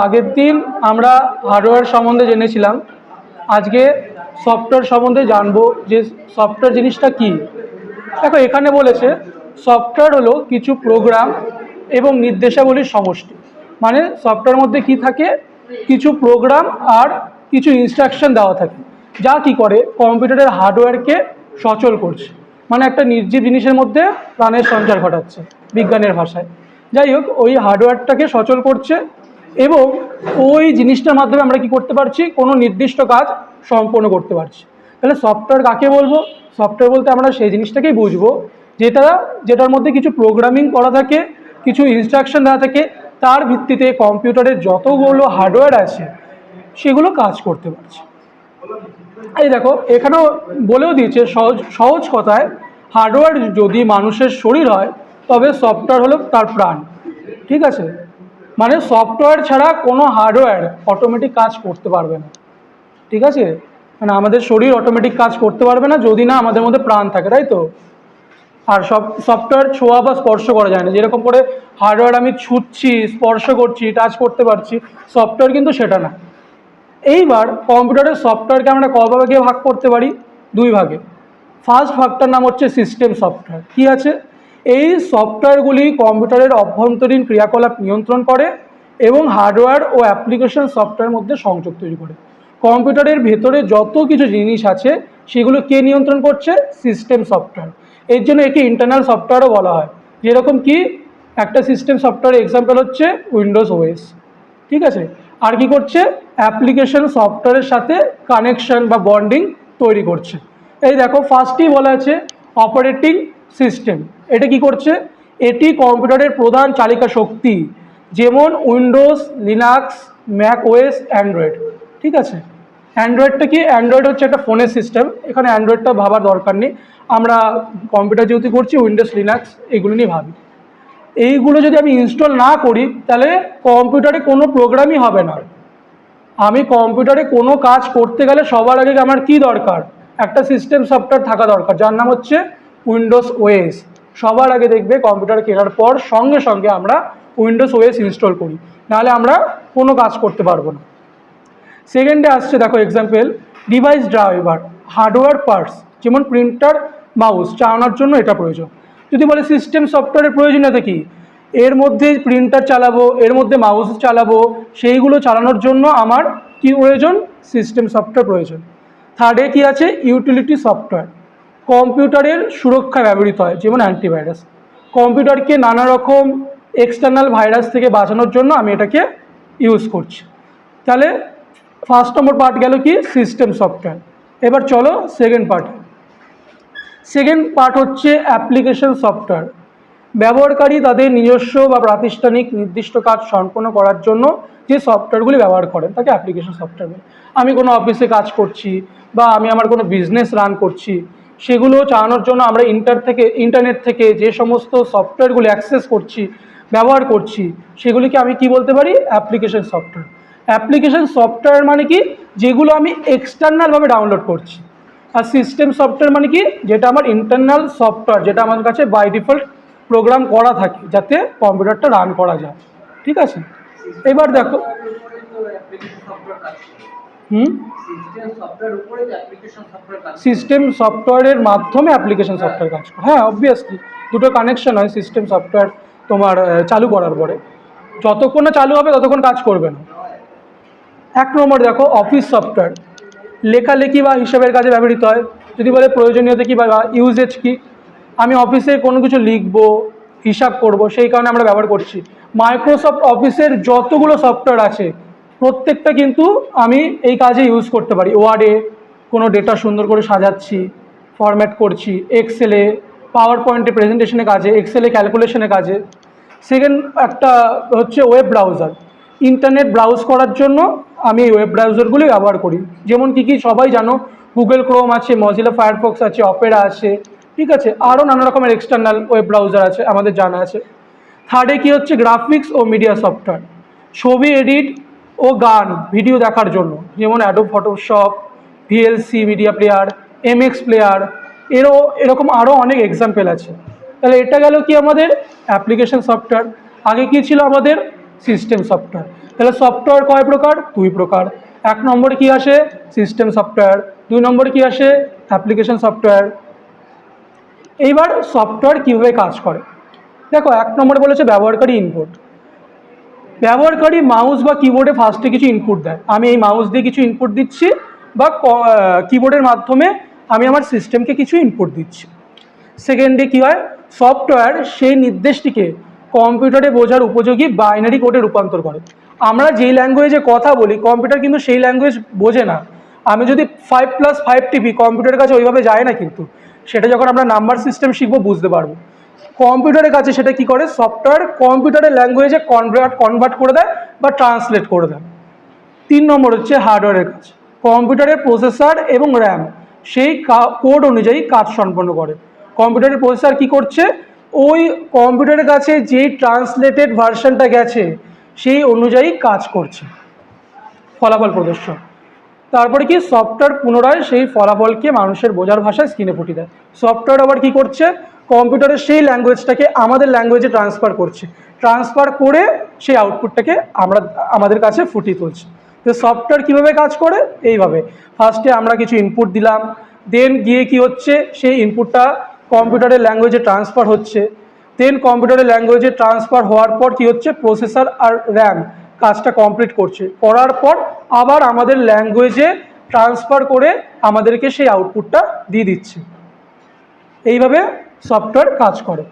আগের দিন আমরা হার্ডওয়্যার সম্বন্ধে জেনেছিলাম, আজকে সফটওয়্যার সম্বন্ধে জানবো যে সফটওয়্যার জিনিসটা কি। দেখো এখানে বলেছে সফটওয়্যার হলো কিছু প্রোগ্রাম এবং নির্দেশাবলীর সমষ্টি। মানে সফটওয়্যার মধ্যে কি থাকে, কিছু প্রোগ্রাম আর কিছু ইনস্ট্রাকশন দেওয়া থাকে, যা কি করে কম্পিউটারের হার্ডওয়্যারকে সচল করছে। মানে একটা নির্জীব জিনিসের মধ্যে প্রাণের সঞ্চার ঘটাচ্ছে বিজ্ঞানের ভাষায়। যাই হোক, ওই হার্ডওয়্যারটাকে সচল করছে এবং ওই জিনিসটার মাধ্যমে আমরা কি করতে পারছি, কোনো নির্দিষ্ট কাজ সম্পন্ন করতে পারছি। তাহলে সফটওয়্যার কাকে বলবো? সফটওয়্যার বলতে আমরা সেই জিনিসটাকেই বুঝবো যেটার মধ্যে কিছু প্রোগ্রামিং করা থাকে, কিছু ইনস্ট্রাকশন দেওয়া থাকে, তার ভিত্তিতে কম্পিউটারের যতগুলো হার্ডওয়্যার আছে সেগুলো কাজ করতে পারছে। এই দেখো এখানেও বলেও দিয়েছে সহজ কথায়, হার্ডওয়্যার যদি মানুষের শরীর হয় তবে সফটওয়্যার হলো তার প্রাণ। ঠিক আছে, মানে সফটওয়্যার ছাড়া কোনো হার্ডওয়্যার অটোমেটিক কাজ করতে পারবে না। ঠিক আছে, মানে আমাদের শরীর অটোমেটিক কাজ করতে পারবে না যদি না আমাদের মধ্যে প্রাণ থাকে, তাই তো। আর সফটওয়্যার ছোঁয়া বা স্পর্শ করা যায় না। যেরকম করে হার্ডওয়্যার আমি ছুঁচ্ছি, স্পর্শ করছি, টাচ করতে পারছি, সফটওয়্যার কিন্তু সেটা না। এইবার কম্পিউটারের সফটওয়্যারকে আমরা ক ভাগে ভাগ করতে পারি? দুই ভাগে। ফার্স্ট ভাগটার নাম হচ্ছে সিস্টেম সফটওয়্যার। কি আছে? এই সফটওয়্যারগুলি কম্পিউটারের অভ্যন্তরীণ ক্রিয়াকলাপ নিয়ন্ত্রণ করে এবং হার্ডওয়্যার ও অ্যাপ্লিকেশন সফটওয়্যার মধ্যে সংযোগ তৈরি করে। কম্পিউটারের ভেতরে যত কিছু জিনিস আছে সেগুলো কে নিয়ন্ত্রণ করছে? System software. এর জন্য একে ইন্টারনাল সফটওয়্যারও বলা হয়। যেরকম কি একটা সিস্টেম সফটওয়্যার এক্সাম্পল হচ্ছে উইন্ডোজ ওএস। ঠিক আছে, আর কি করছে? অ্যাপ্লিকেশন সফটওয়্যারের সাথে কানেকশন বা বন্ডিং তৈরি করছে। এই দেখো ফার্স্টই বলা আছে অপারেটিং সিস্টেম। এটা কি করছে? এটি কম্পিউটারের প্রধান চালিকা শক্তি, যেমন Windows, Linux, Mac OS, Android. ঠিক আছে, অ্যান্ড্রয়েডটা কি? অ্যান্ড্রয়েড হচ্ছে একটা ফোনের সিস্টেম। এখানে অ্যান্ড্রয়েডটা ভাবার দরকার নেই, আমরা কম্পিউটার যেহেতু করছি উইন্ডোজ, লিনাক্স এগুলো নিয়ে ভাবি। এইগুলো যদি আমি ইনস্টল না করি তাহলে কম্পিউটারে কোনো প্রোগ্রামই হবে না। আমি কম্পিউটারে কোনো কাজ করতে গেলে সবার আগে আমার কি দরকার? একটা সিস্টেম সফটওয়্যার থাকা দরকার, যার নাম হচ্ছে উইন্ডোজ ওএস। সবার আগে দেখবে কম্পিউটার কেনার পর সঙ্গে সঙ্গে আমরা উইন্ডোজ ওএস ইনস্টল করি, নাহলে আমরা কোনো কাজ করতে পারবো না। সেকেন্ডে আসছে দেখো example device driver, hardware parts, যেমন প্রিন্টার, মাউস চালানোর জন্য এটা প্রয়োজন। যদি বলে সিস্টেম সফটওয়্যারের প্রয়োজনীয়তা কি, এর মধ্যে প্রিন্টার চালাবো, এর মধ্যে মাউস চালাবো, সেইগুলো চালানোর জন্য আমার কি প্রয়োজন? সিস্টেম সফটওয়্যার প্রয়োজন। থার্ডে কি আছে? ইউটিলিটি সফটওয়্যার, কম্পিউটারের সুরক্ষায় ব্যবহৃত হয়, যেমন অ্যান্টিভাইরাস। কম্পিউটারকে নানা রকম এক্সটার্নাল ভাইরাস থেকে বাঁচানোর জন্য আমি এটাকে ইউজ করছি। তাহলে ফার্স্ট নম্বর পার্ট গেল কি? System software. এবার চলো সেকেন্ড পার্ট। সেকেন্ড পার্ট হচ্ছে অ্যাপ্লিকেশন সফটওয়্যার। ব্যবহারকারী তাদের নিজস্ব বা প্রাতিষ্ঠানিক নির্দিষ্ট কাজ সম্পন্ন করার জন্য যে সফটওয়্যারগুলি ব্যবহার করেন তাকে অ্যাপ্লিকেশন সফটওয়্যার বলে। আমি কোনো অফিসে কাজ করছি বা আমি আমার কোনো বিজনেস রান করছি, সেগুলো চালানোর জন্য আমরা ইন্টারনেট থেকে যে সমস্ত সফটওয়্যারগুলি অ্যাক্সেস করছি, ব্যবহার করছি, সেগুলিকে আমি কি বলতে পারি? Application software. অ্যাপ্লিকেশন সফটওয়্যার মানে কি? যেগুলো আমি এক্সটার্নালভাবে ডাউনলোড করছি। আর সিস্টেম সফটওয়্যার মানে কি? যেটা আমার ইন্টারনাল সফটওয়্যার, যেটা আমার কাছে বাই ডিফল্ট প্রোগ্রাম করা থাকে যাতে কম্পিউটারটা রান করা যায়। ঠিক আছে, এবার দেখো সিস্টেম সফটওয়্যারের মাধ্যমে অ্যাপ্লিকেশন সফটওয়্যার কাজ করে। হ্যাঁ, অবভিয়াসলি দুটো কানেকশন হয় সিস্টেম সফটওয়্যার তোমার চালু করার পরে। যতক্ষণ না চালু হবে ততক্ষণ কাজ করবে না। এক নম্বর দেখো অফিস সফটওয়্যার, লেখালেখি বা হিসাবের কাজে ব্যবহৃত হয়। যদি বলে প্রয়োজনীয়তা কী বা ইউজেজ কী, আমি অফিসে কোনো কিছু লিখবো, হিসাব করব, সেই কারণে আমরা ব্যবহার করছি। মাইক্রোসফট অফিসের যতগুলো সফটওয়্যার আছে প্রত্যেকটা কিন্তু আমি এই কাজে ইউজ করতে পারি। ওয়ার্ডে কোনো ডেটা সুন্দর করে সাজাচ্ছি, ফরম্যাট করছি, এক্সেলে পাওয়ার পয়েন্টে প্রেজেন্টেশনের কাজে, এক্সেলে ক্যালকুলেশনের কাজে। সেকেন্ড একটা হচ্ছে ওয়েব ব্রাউজার, ইন্টারনেট ব্রাউজ করার জন্য আমি এই ওয়েব ব্রাউজারগুলি ব্যবহার করি। যেমন কী কী সবাই জানো, গুগল ক্রোম আছে, মজিলা ফায়ারফক্স আছে, অপেরা আছে। ঠিক আছে, আরও নানা রকমের এক্সটার্নাল ওয়েব ব্রাউজার আছে আমাদের জানা আছে। থার্ডে কী হচ্ছে? গ্রাফিক্স ও মিডিয়া সফটওয়্যার, ছবি এডিট ও গান ভিডিও দেখার জন্য, যেমন Adobe Photoshop, VLC media player, MX player, এরকম আরও অনেক এক্সাম্পল আছে। তাহলে এটা গেল কি আমাদের অ্যাপ্লিকেশন সফটওয়্যার। আগে কী ছিল আমাদের? System software. তাহলে সফটওয়্যার কয় প্রকার? দুই প্রকার। এক নম্বরে কি আসে? System software. দুই নম্বরে কি আসে? Application software. এইবার সফটওয়্যার কীভাবে কাজ করে দেখো, এক নম্বরে বলেছে ব্যবহারকারী ইনপুট। ব্যবহারকারী মাউস বা কিবোর্ডে ফার্স্টে কিছু ইনপুট দেয়। আমি এই মাউস দিয়ে কিছু ইনপুট দিচ্ছি বা কিবোর্ডের মাধ্যমে আমি আমার সিস্টেমকে কিছু ইনপুট দিচ্ছি। সেকেন্ডে কী হয়? সফটওয়্যার সেই নির্দেশটিকে কম্পিউটারে বোঝার উপযোগী বাইনারি কোডে রূপান্তর করে। আমরা যেই ল্যাঙ্গুয়েজে কথা বলি কম্পিউটার কিন্তু সেই ল্যাঙ্গুয়েজ বোঝে না। আমি যদি 5+5 টিপি কম্পিউটারের কাছে ওইভাবে যায় না, কিন্তু সেটা যখন আমরা নাম্বার সিস্টেম শিখবো বুঝতে পারবো। কম্পিউটারের কাছে সেটা কি করে? সফটওয়্যার কম্পিউটারের ল্যাঙ্গুয়েজে কনভার্ট করে দেয় বা ট্রান্সলেট করে দেয়। তিন নম্বর হচ্ছে হার্ডওয়্যারের কাজ। কম্পিউটারের প্রসেসর এবং র্যাম সেই কোড অনুযায়ী কাজ সম্পন্ন করে। কম্পিউটারের প্রসেসর কি করছে? ওই কম্পিউটারের কাছে যেই ট্রান্সলেটেড ভার্সনটা গেছে সেই অনুযায়ী কাজ করছে, ফলাফল প্রদর্শন। তারপরে কি? সফটওয়্যার পুনরায় সেই ফলাফলকে মানুষের বোঝার ভাষায় স্ক্রিনে ফুটিয়ে দেয়। সফটওয়্যার আবার কি করছে? কম্পিউটারের সেই ল্যাঙ্গুয়েজটাকে আমাদের ল্যাঙ্গুয়েজে ট্রান্সফার করছে, ট্রান্সফার করে সেই আউটপুটটাকে আমাদের কাছে ফুটিয়ে তুলছে। তো সফটওয়্যার কীভাবে কাজ করে? এইভাবে ফার্স্টে আমরা কিছু ইনপুট দিলাম, দেন গিয়ে কি হচ্ছে? সেই ইনপুটটা কম্পিউটারের ল্যাঙ্গুয়েজে ট্রান্সফার হচ্ছে। দেন কম্পিউটারের ল্যাঙ্গুয়েজে ট্রান্সফার হওয়ার পর কি হচ্ছে? প্রসেসর আর র্যাম কাজটা কমপ্লিট করছে, করার পর আবার আমাদের ল্যাঙ্গুয়েজে ট্রান্সফার করে আমাদেরকে সেই আউটপুটটা দিয়ে দিচ্ছে। এইভাবে সফটওয়্যার কাজ করে।